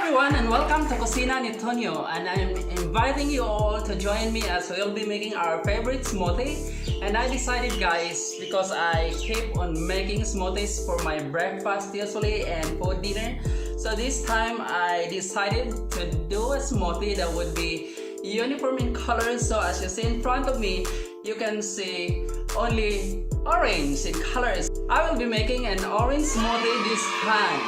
everyone and welcome to Cocina ni Tonyo, and I'm inviting you all to join me as we'll be making our favorite smoothie. And I decided, guys, because I keep on making smoothies for my breakfast usually and for dinner, so this time I decided to do a smoothie that would be uniform in color. So as you see in front of me, you can see only orange in colors. I will be making an orange smoothie this time.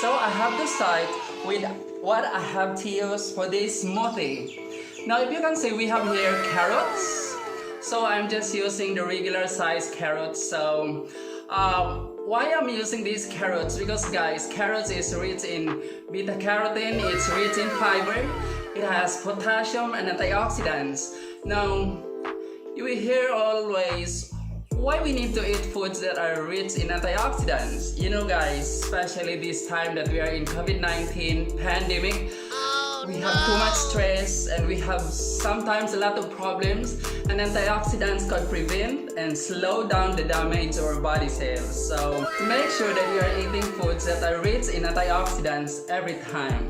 So I have to start with what I have to use for this smoothie. Now if you can see, we have here carrots. So I'm just using the regular size carrots. So why I'm using these carrots? Because guys, carrots is rich in beta carotene, it's rich in fiber, it has potassium and antioxidants. Now you will hear always why we need to eat foods that are rich in antioxidants. You know guys, especially this time that we are in COVID-19 pandemic, we have too much stress and we have sometimes a lot of problems, and antioxidants can prevent and slow down the damage to our body cells. So make sure that you are eating foods that are rich in antioxidants every time.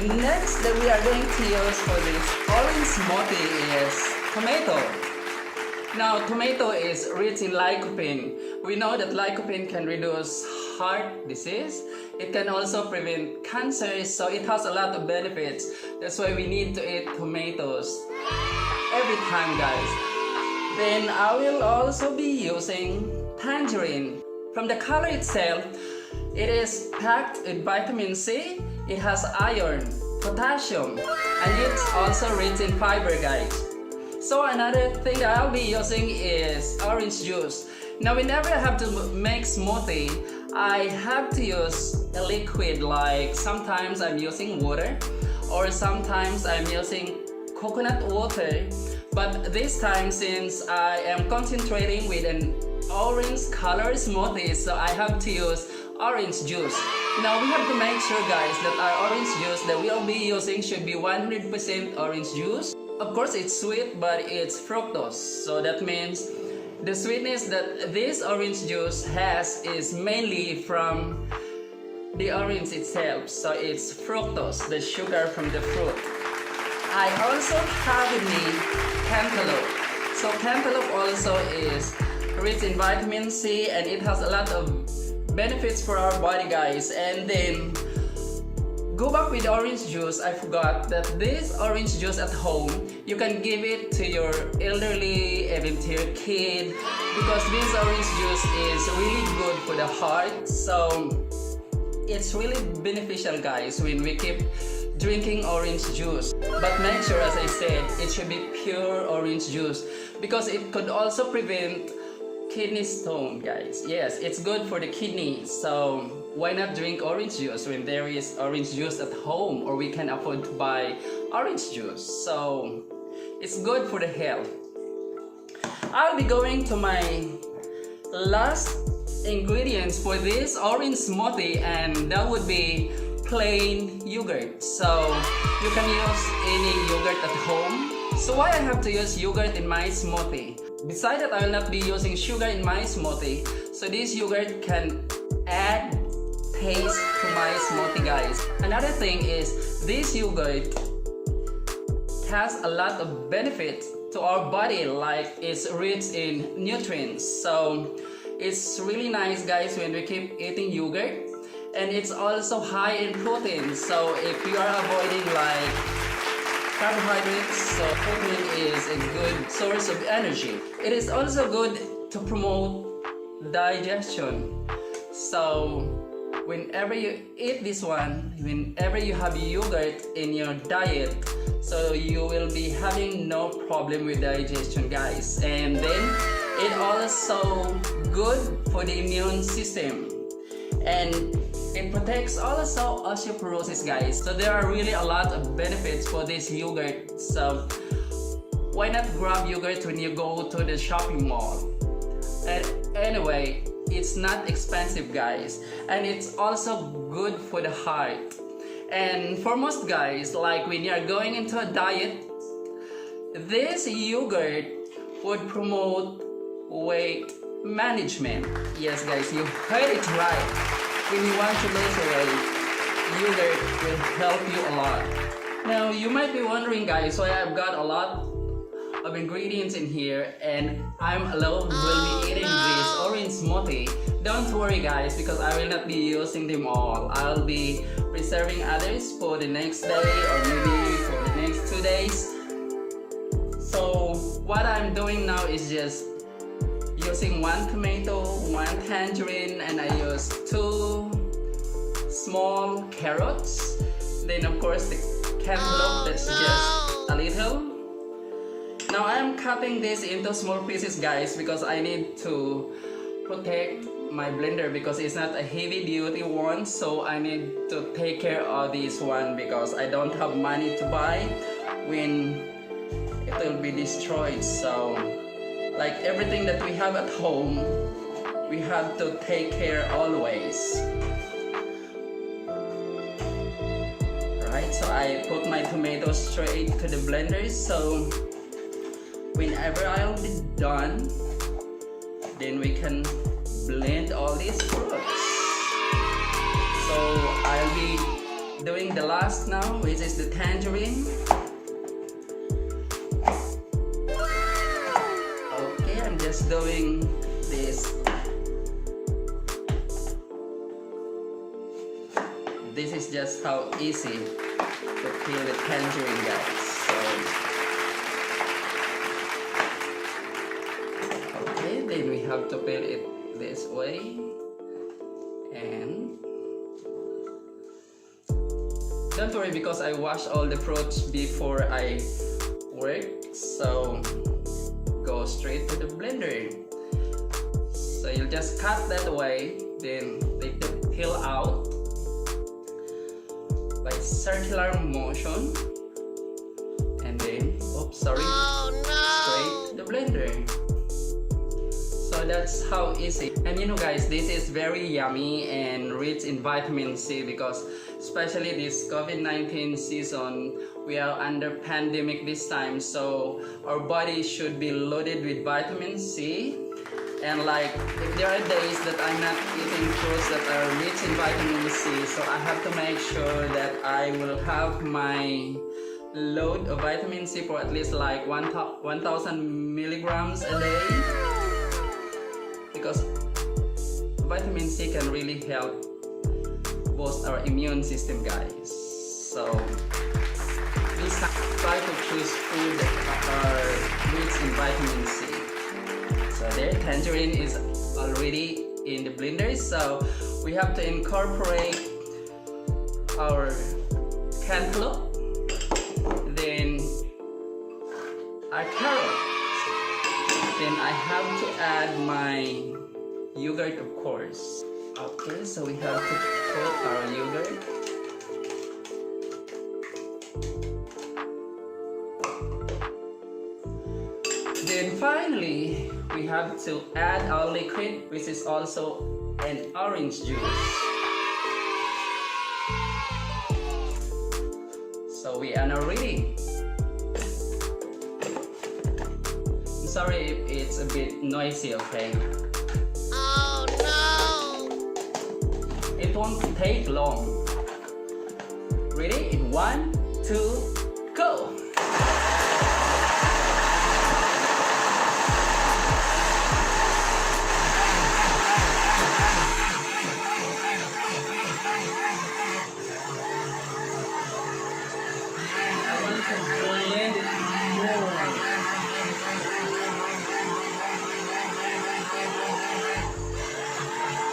Next that we are going to use for this orange smoothie is tomato. Now, tomato is rich in lycopene. We know that lycopene can reduce heart disease. It can also prevent cancer, so it has a lot of benefits. That's why we need to eat tomatoes every time, guys. Then I will also be using tangerine. From the color itself, it is packed with vitamin C. It has iron, potassium, and it's also rich in fiber, guys. So another thing that I'll be using is orange juice. Now whenever I have to make smoothie, I have to use a liquid, like sometimes I'm using water or sometimes I'm using coconut water. But this time, since I am concentrating with an orange color smoothie, so I have to use orange juice. Now we have to make sure, guys, that our orange juice that we'll be using should be 100% orange juice. Of course, it's sweet, but it's fructose. So that means the sweetness that this orange juice has is mainly from the orange itself. So it's fructose, the sugar from the fruit. I also have with me cantaloupe. So cantaloupe also is rich in vitamin C and it has a lot of benefits for our body, guys. And then go back with orange juice. I forgot that this orange juice at home, you can give it to your elderly, even to your kid, because this orange juice is really good for the heart. So it's really beneficial, guys, when we keep drinking orange juice. But make sure, as I said, it should be pure orange juice, because it could also prevent kidney stone, guys. Yes, it's good for the kidneys. So why not drink orange juice when there is orange juice at home, or we can afford to buy orange juice? So it's good for the health. I'll be going to my last ingredients for this orange smoothie, and that would be plain yogurt. So you can use any yogurt at home. So why I have to use yogurt in my smoothie? Besides that, I will not be using sugar in my smoothie, so this yogurt can add taste to my smoothie, guys. Another thing is this yogurt has a lot of benefits to our body, like it's rich in nutrients. So it's really nice, guys, when we keep eating yogurt. And it's also high in protein, so if you are avoiding like carbohydrates, so protein is a good source of energy. It is also good to promote digestion. So whenever you eat this one, whenever you have yogurt in your diet, so you will be having no problem with digestion, guys. And then it also good for the immune system, and it protects also osteoporosis, guys. So there are really a lot of benefits for this yogurt. So why not grab yogurt when you go to the shopping mall? And anyway, it's not expensive, guys, and it's also good for the heart. And for most guys, like when you're going into a diet, this yogurt would promote weight management. Yes, guys, you heard it right. When you want to lose weight, yogurt will help you a lot. Now you might be wondering guys why I've got a lot of ingredients in here and I'm alone will be eating this orange smoothie. Don't worry guys, because I will not be using them all. I'll be preserving others for the next day or maybe for the next 2 days. So what I'm doing now is just using 1 tomato, 1 tangerine, and I use 2 small carrots. Then of course the cantaloupe, that's just a little. Now I am cutting this into small pieces guys because I need to protect my blender because it's not a heavy duty one, so I need to take care of this one because I don't have money to buy when it will be destroyed. So like everything that we have at home, we have to take care always. Right, so I put my tomatoes straight to the blender, so whenever I'll be done, then we can blend all these fruits. So I'll be doing the last now, which is the tangerine. Okay, I'm just doing this. This is just how easy to peel the tangerine guys. So then we have to peel it this way, and don't worry because I wash all the fruits before I work, so go straight to the blender. So you'll just cut that way, then take the peel out by circular motion, and then straight to the blender. So that's how easy. And you know guys, this is very yummy and rich in vitamin C because especially this COVID-19 season, we are under pandemic this time, so our body should be loaded with vitamin C. And like if there are days that I'm not eating fruits that are rich in vitamin C, so I have to make sure that I will have my load of vitamin C for at least like 1,000 milligrams a day. Because vitamin C can really help boost our immune system guys. So we try to choose food that are rich in vitamin C. So there, tangerine is already in the blender, so we have to incorporate our cantaloupe, then our carrot. Then I have to add my yogurt of course. Okay, so we have to put our yogurt. Then finally, we have to add our liquid, which is also an orange juice. So we are now ready. Sorry if it's a bit noisy, okay? Oh no! It won't take long. Ready? In 1, 2, go! I want to blend it more.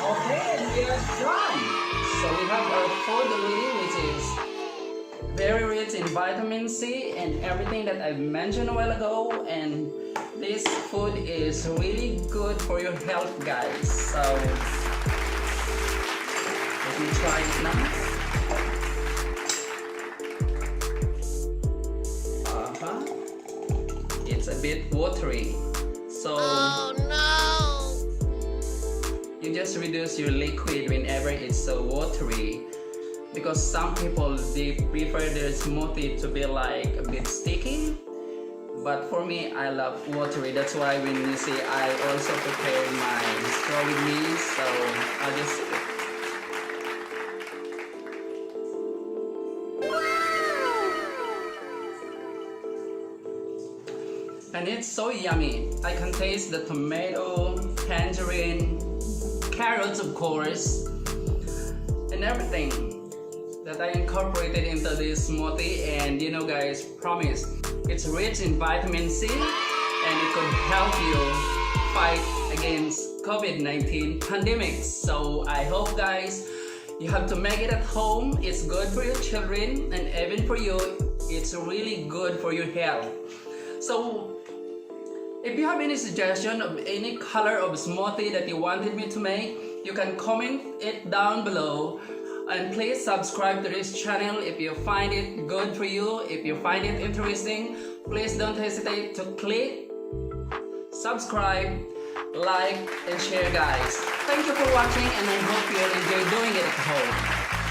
Okay, and we are done. So we have our food ready, which is very rich in vitamin C and everything that I mentioned a while ago. And this food is really good for your health, guys. So let me try it now. It's a bit watery. So you just reduce your liquid whenever it's so watery, because some people they prefer their smoothie to be like a bit sticky, but for me I love watery. That's why when you see I also prepared my straw with me, so I'll just and it's so yummy. I can taste the tomato, tangerine, carrots of course, and everything that I incorporated into this smoothie. And you know guys, promise, it's rich in vitamin C and it could help you fight against COVID-19 pandemic. So I hope guys, you have to make it at home. It's good for your children and even for you, it's really good for your health. So if you have any suggestion of any color of smoothie that you wanted me to make, you can comment it down below. And please subscribe to this channel if you find it good for you. If you find it interesting, please don't hesitate to click subscribe, like, and share guys. Thank you for watching and I hope you'll enjoy doing it at home.